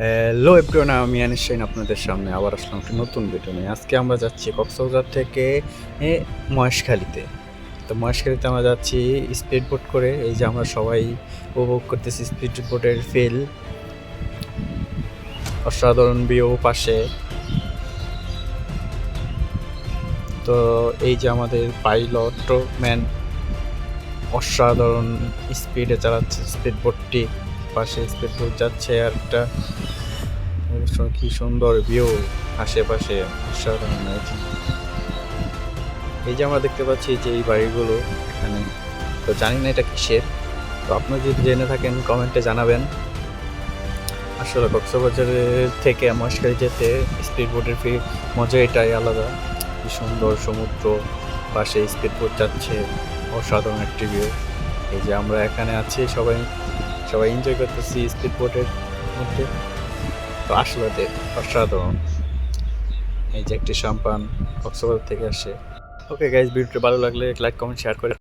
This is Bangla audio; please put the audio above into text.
হ্যালো এভরিওয়ান, আমি আনিস শাহিন আপনাদের সামনে আবার আসলাম একটা নতুন ভিডিও নিয়ে। আজকে আমরা যাচ্ছি কক্সবাজার থেকে মহেশখালীতে। তো মহেশখালীতে আমরা যাচ্ছি স্পিড বোট করে। এই যে আমরা সবাই উপভোগ করতেছি স্পিড বোটের ফিল, অসাধারণ ভিউ পাশে। তো এই যে আমাদের পাইলট ম্যান অসাধারণ স্পিডে চালাচ্ছে স্পিড বোটটি, পাশে স্পিড বোট যাচ্ছে আর একটা কি সুন্দর ভিউ আশেপাশে, অসাধারণ। এই যে আমরা দেখতে পাচ্ছি যে এই বাড়িগুলো এখানে, তো জানি না এটা কিসের। তো আপনারা যদি জেনে থাকেন কমেন্টে জানাবেন। আসলে কক্সবাজারের থেকে মহেশখালী যেতে স্পিড বোটের মজা এটাই আলাদা। কি সুন্দর সমুদ্র, পাশে স্পিড বোট যাচ্ছে, অসাধারণ একটি ভিউ। এই যে আমরা এখানে আছি, সবাই সবাই এনজয় করতেছি স্পিড বোটের মধ্যে। তো আসলে অসাধারণ। এই যে একটি সাম্পান কক্সবাজার থেকে আসে। ওকে গাইজ, ভিডিওটি ভালো লাগলে লাইক কমেন্ট শেয়ার করে